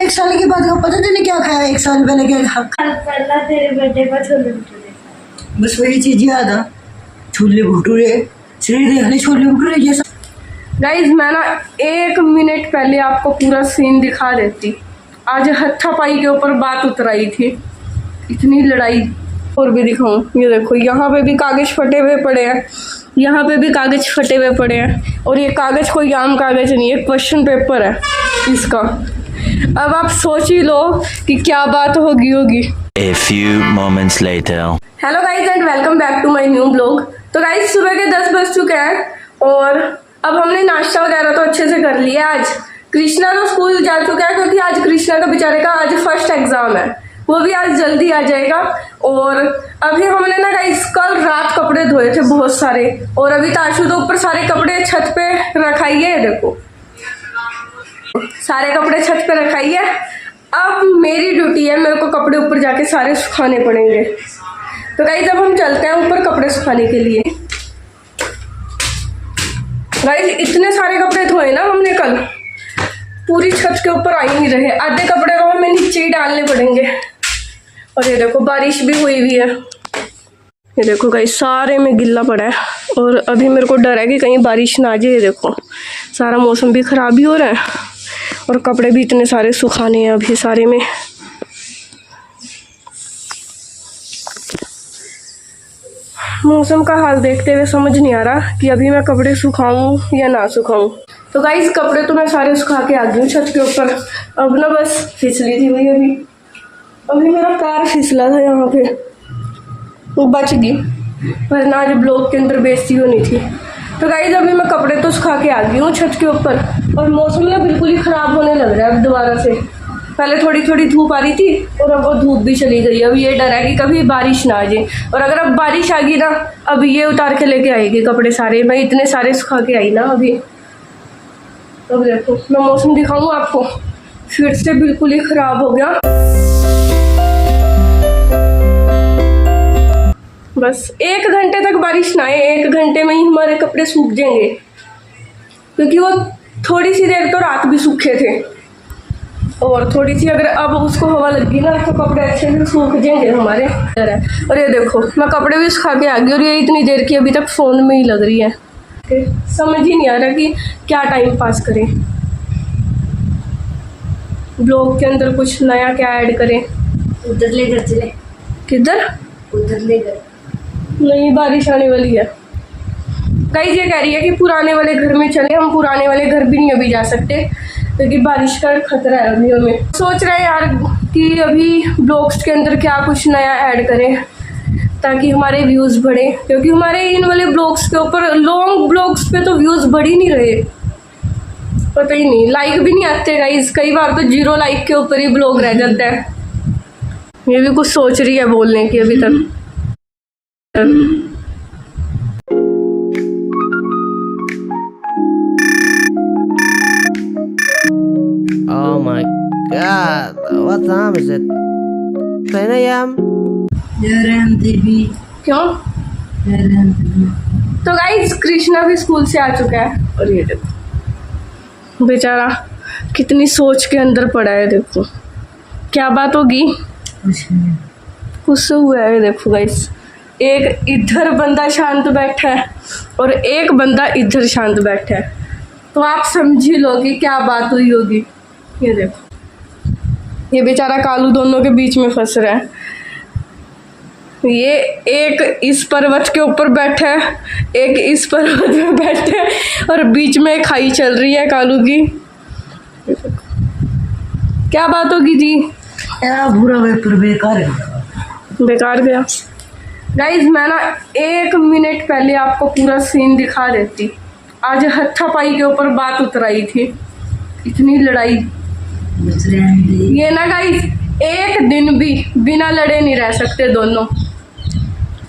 1 साल के बाद का पता तूने क्या खाया? 1 साल पहले क्या खा? पहला तेरे बर्थडे पर छोले भटूरे। बस वही चीज याद आ, छोले भटूरे। शरीर देख ले, छोले भटूरे जैसा। गाइज मैं ना 1 मिनट पहले आपको पूरा सीन दिखा देती। आज हथापाई के ऊपर बात उतराई थी, इतनी लड़ाई। और भी दिखाऊं, ये देखो यहाँ पे भी कागज फटे हुए पड़े हैं, यहाँ पे भी कागज फटे हुए पड़े हैं। और ये कागज कोई आम कागज नहीं है, क्वेश्चन पेपर है इसका। अब आप सोच ही लो कि क्या बात होगी। A few moments later. Hello guys and welcome back to my new blog. तो गाइज सुबह के 10 बज चुके हैं और अब हमने नाश्ता वगैरह तो अच्छे से कर लिया। आज कृष्णा तो स्कूल जा चुका है क्योंकि आज कृष्णा का बेचारे का आज फर्स्ट एग्जाम है, वो भी आज जल्दी आ जाएगा। और अभी हमने ना गाइस कल रात कपड़े धोए थे बहुत सारे, और अभी ताशु तो ऊपर सारे कपड़े छत पे रखाई है। देखो सारे कपड़े छत पे रखाई है। अब मेरी ड्यूटी है, मेरे को कपड़े ऊपर जाके सारे सुखाने पड़ेंगे। तो गाइस अब हम चलते हैं ऊपर कपड़े सुखाने के लिए। गाइस इतने सारे कपड़े धोए ना हमने कल, पूरी छत के ऊपर आ ही नहीं रहे। आधे कपड़े तो हमें नीचे ही डालने पड़ेंगे। और ये देखो बारिश भी हुई है, ये देखो गाइस सारे में गिल्ला पड़ा है। और अभी मेरे को डर है कि कहीं बारिश ना आ जाए। देखो सारा मौसम भी खराब ही हो रहा है और कपड़े भी इतने सारे सुखाने हैं अभी सारे में। मौसम का हाल देखते हुए समझ नहीं आ रहा कि अभी मैं कपड़े सुखाऊं या ना सुखाऊं। तो गाइस कपड़े तो मैं सारे सुखा के आ गई हूँ छत के ऊपर। अब ना बस फिसली थी भाई, अभी मेरा पैर फिसला था यहाँ पे, वो बच गई, वरना आज ब्लॉग के अंदर बेइज्जती होनी थी। तो गाइस अभी मैं कपड़े तो सुखा के आ गई हूँ छत के ऊपर और मौसम ना बिल्कुल ही ख़राब होने लग रहा है अब दोबारा से। पहले थोड़ी थोड़ी धूप आ रही थी और अब वो धूप भी चली गई। अब ये डर है कि कभी बारिश ना आ जाए, और अगर अब बारिश आ गई ना, अब ये उतार के लेके आएगी कपड़े सारे। मैं इतने सारे सुखा के आई ना अभी। अब देखो मैं मौसम दिखाऊँ आपको, फिर से बिल्कुल ही ख़राब हो गया। बस 1 घंटे तक बारिश ना आए, 1 घंटे में ही हमारे कपड़े सूख जाएंगे, क्योंकि वो थोड़ी सी देर तो रात भी सूखे थे, और थोड़ी सी अगर अब उसको हवा लगी ना तो कपड़े अच्छे से सूख जाएंगे हमारे। और ये देखो मैं कपड़े भी सुखा के आ गई और ये इतनी देर की अभी तक फ़ोन में ही लग रही है। समझ ही नहीं आ रहा कि क्या टाइम पास करें, ब्लॉग के अंदर कुछ नया क्या ऐड करें। उधर ले घर चले। किधर? उधर ले घर। नहीं बारिश आने वाली है। गाइस ये कह रही है कि पुराने वाले घर में चले। हम पुराने वाले घर भी नहीं अभी जा सकते क्योंकि बारिश का खतरा है अभी हमें। सोच रहे हैं यार कि अभी ब्लॉग्स के अंदर क्या कुछ नया ऐड करें ताकि हमारे व्यूज़ बढ़े, क्योंकि हमारे इन वाले ब्लॉग्स के ऊपर लॉन्ग ब्लॉग्स पे तो व्यूज़ बढ़ ही नहीं रहे, पता ही नहीं, लाइक भी नहीं आते गाइस। कई बार तो 0 लाइक के ऊपर ही ब्लॉग रह जाता है। ये भी कुछ सोच रही है बोलने की अभी तक। Oh my god, what time is it? 10 a.m. देवी क्यों? तो गाइस कृष्णा भी स्कूल से आ चुका है और ये देखो बेचारा कितनी सोच के अंदर पड़ा है। देखो क्या बात होगी, कुछ हुआ है। देखो गाइस एक इधर बंदा शांत बैठा है और एक बंदा इधर शांत बैठा है, तो आप समझ ही लो कि क्या बात हुई होगी। ये देखो ये बेचारा कालू दोनों के बीच में फंस रहा है। ये एक इस पर्वत के ऊपर बैठा है, एक इस पर्वत में बैठा है, और बीच में खाई चल रही है कालू की। क्या बात होगी जी? बुरा वेपर बेकार गया। गाइज मैं ना 1 मिनट पहले आपको पूरा सीन दिखा देती। आज हथापाई के ऊपर बात उतराई थी, इतनी लड़ाई। ये ना गाइज 1 दिन भी बिना लड़े नहीं रह सकते दोनों।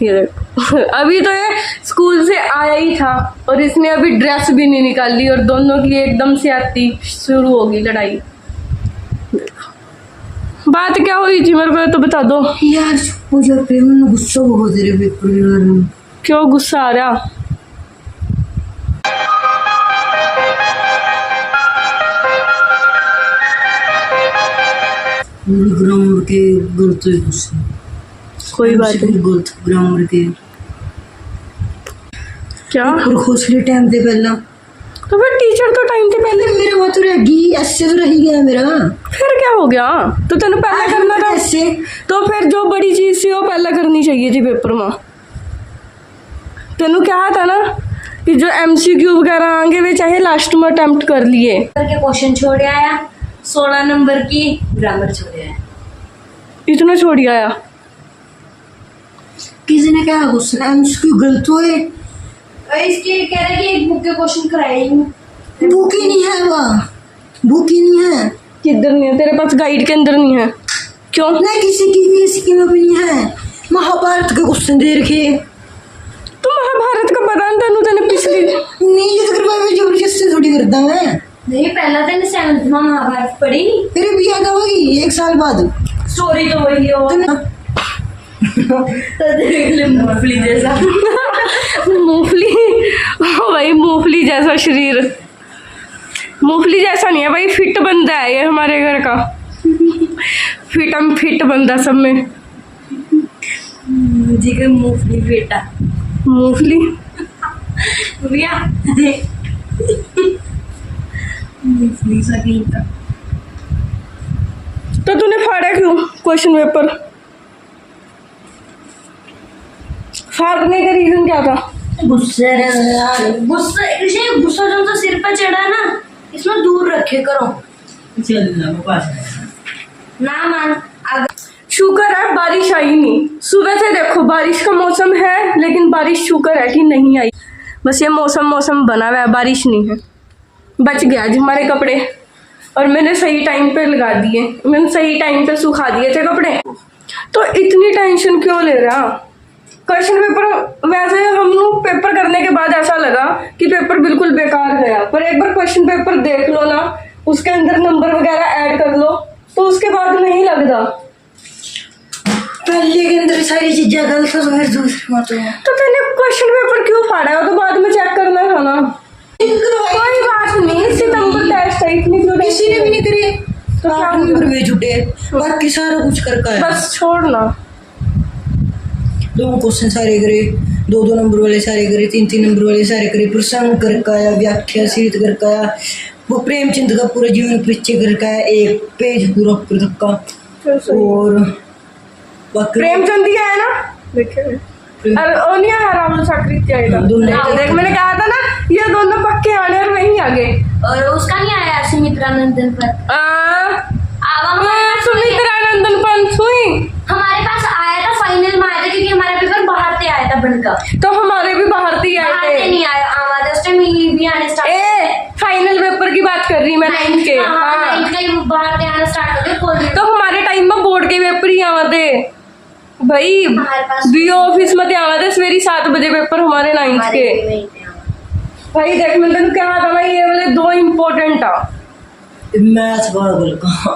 ये देखो अभी तो ये स्कूल से आया ही था और इसने अभी ड्रेस भी नहीं निकाली और दोनों की एकदम से आती शुरू होगी लड़ाई। बात क्या हुई थी मेरे को तो बता दो यार। मुझे गुस्सा बहुत है पेपर के बारे में। क्यों गुस्सा आ रहा? पूरे ग्रामर के गलत है कुछ कोई बात नहीं। गलत ग्रामर के क्या और खोसले टाइम से पहला तो फिर टीचर तो टाइम से पहले मेरा वहाँ तो रहेगी, ऐसे तो रह गया मेरा। फिर क्या हो गया? तो तेने पहले करना था। ऐसे तो फिर जो बड़ी चीज थी वो पहले करनी चाहिए थी पेपर में। तेनू क्या था ना कि जो MCQ वगैरह आएंगे वे चाहे लास्ट में अटेम्प्ट कर लिए। करके क्वेश्चन छोड़ आया, 16 नंबर की ग्रामर छोड़ आया। इतना छोड़ आया। किसी ने क्या क्वेश्चन एमसीक्यू गलत हुए, इसके कह रहे कि एक बुक के क्वेश्चन कराए ही बुक ही नहीं है, वह बुक ही नहीं है। किधर नहीं है? तेरे पास गाइड के अंदर नहीं है? क्यों? ना किसी की भी इसकी में भी नहीं है। महाभारत के क्वेश्चन दे रखे। तो महाभारत का पता नहीं तेनू? तेने पिछली नहीं ये तो करवा जबरदस्ती थोड़ी करता मैं। नहीं, पहला दिन 7th में महाभारत पढ़ी नहीं। फिर भी याद होगी 1 साल बाद। स्टोरी तो वही हो मूंगफली जैसा। मूंगफली भाई, मूंगफली जैसा शरीर। मूंगफली जैसा नहीं है भाई, फिट बंदा है ये हमारे घर का। फिट बंदा सब में। जी के मूंगफली बेटा मूंगफली भैया मूंगफली सा कहीं का। तो तूने फाड़ा क्यों क्वेश्चन पेपर? फाड़ने का रीजन क्या था? गुस्सा जो तो सिर पे चढ़ा ना, इसमें दूर रखे करो ना मान। अगर शुक्र है बारिश आई नहीं। सुबह से देखो बारिश का मौसम है, लेकिन बारिश शुक्र है कि नहीं आई। बस ये मौसम बना हुआ है, बारिश नहीं है। बच गया आज हमारे कपड़े, और मैंने सही टाइम पे लगा दिए। मैंने सही टाइम पे सुखा दिए थे कपड़े। तो इतनी टेंशन क्यों ले रहा? क्वेश्चन पेपर वैसे हम लोग पेपर करने के बाद ऐसा लगा कि पेपर बिल्कुल बेकार गया, पर एक बार क्वेश्चन पेपर देख लो ना, उसके अंदर नंबर वगैरह ऐड कर लो, तो उसके बाद नहीं लगता। पहले के अंदर सारी चीजें गलत है, फिर दूसरी बात है। तो मैंने क्वेश्चन पेपर क्यों फाड़ा? वो तो बाद में चेक करना था ना। कोई बात नहीं, सितंबर टेस्ट है, इतनी क्यों? किसी ने भी नहीं करे तो क्या नंबर में छुटे, बाकी सारा कुछ करके आया। बस छोड़ ना। 2 क्वेश्चन सारे करे, 2 नंबर वाले सारे करे, 3 नंबर वाले सारे करे, प्रसंग करके आया, व्याख्या सीट करके आया, वो प्रेमचंद का पूरा जीवन परिचय करके आया, 1 पेज पूरा ऊपर तक का। और बाकी प्रेमचंद ही है ना, देखिए। और ओनिया है राहुल साकृत्य आएगा। देख मैंने कहा था ना, ये दोनों पक्के आने और वहीं आगे। और उसका नहीं आया सुमित्रानंदन पर। सुमित्रानंदन पंत हुई हमारे पास आया था, फाइनल में आया था, क्योंकि हमारा पेपर बाहर से आया था बनकर। तो हमारे भी बाहर से आए बाहर से थे। नहीं आया, हमारे उस टाइम भी आने स्टार्ट। फाइनल पेपर की बात कर रही मैं, 9th के। हाँ, 9th का बाहर से आना स्टार्ट हो गए। तो हमारे टाइम में बोर्ड के पेपर ही आते भाई। हमारे पास बीओ ऑफिस में आते सवेरे 7 बजे पेपर हमारे 9th के। भाई देख मैं तेन क्या था भाई, ये वाले 2 इम्पोर्टेंट था। मैथ्स बागल का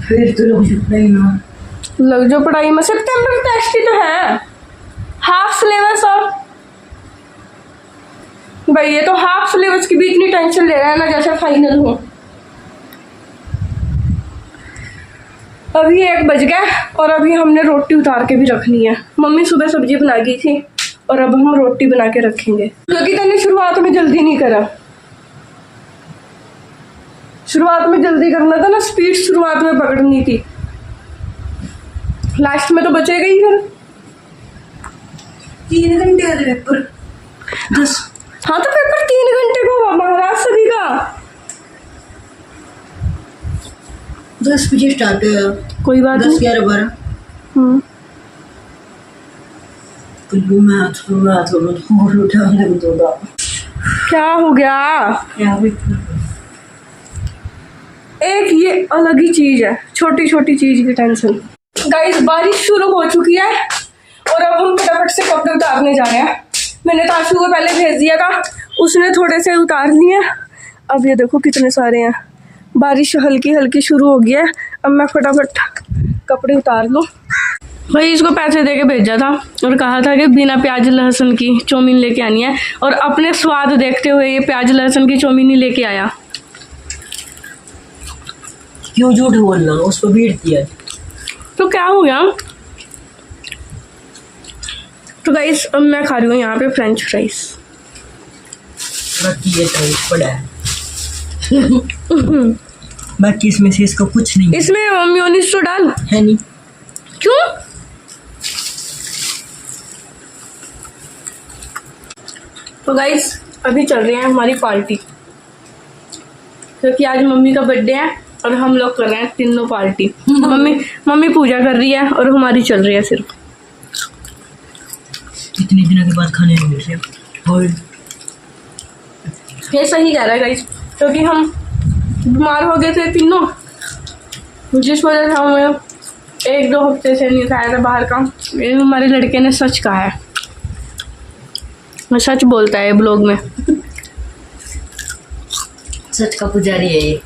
फिर तो लोग नहीं ना लग जो पढ़ाई में। सितंबर टेस्ट ही तो है, हाफ सिलेबस। और भाई ये तो हाफ सिलेबस की भी इतनी टेंशन ले रहा है ना जैसे फाइनल हो। अभी 1 बज गया और अभी हमने रोटी उतार के भी रखनी है। मम्मी सुबह सब्जी बना गई थी और अब हम रोटी बना के रखेंगे, क्योंकि तूने शुरुआत में जल्दी नहीं करा। शुरुआत में जल्दी करना था ना, स्पीड शुरुआत में पकड़नी थी, लास्ट में तो बचेगा ही। फिर 3 घंटे का पेपर 10। हाँ तो पेपर 3 घंटे को महाराज सभी का 10 बजे स्टार्ट है। कोई बात 10, नहीं। 11, 12 मैथ और उठाने को दोगा। क्या हो गया? एक ये अलग ही चीज है, छोटी छोटी चीज की टेंशन। गाइस बारिश शुरू हो चुकी है और अब हम फटाफट से कपड़े उतारने जा रहे हैं। मैंने ताशु को पहले भेज दिया था, उसने थोड़े से उतार लिए। अब ये देखो कितने सारे हैं। बारिश हल्की हल्की शुरू हो गई है। अब मैं फटाफट कपड़े उतार लूँ। भाई इसको पैसे दे के भेजा था और कहा था कि बिना प्याज लहसुन की चौमीन लेके आनी है, और अपने स्वाद देखते हुए ये प्याज लहसुन की चौमीन ही लेके आया। क्यों झूठ बोलना, उस पर भीड़ किया। तो क्या हो गया। तो गाइस अब मैं खा रही हूँ यहाँ पे फ्रेंच फ्राइज। बाकी ये तो पड़ा है। बाकी इसमें से इसका कुछ नहीं इसमें मेयोनीज तो डाल। है नहीं। क्यों। तो गाइस अभी चल रही है हमारी पार्टी, क्योंकि आज मम्मी का बर्थडे है और हम लोग कर रहे हैं तीनों पार्टी। मम्मी पूजा कर रही है और हमारी चल रही है सिर्फ। इतने दिनों के बाद खाने लगे से। और ये सही कह रहा है गाइस, क्योंकि हम बीमार हो गए थे तीनों, जिस वजह से हमें 1-2 हफ्ते से नहीं खाया था बाहर का। ये हमारे लड़के ने सच कहा है, मैं सच बोलता है ब्लॉग में। सच का पुजारी है ये।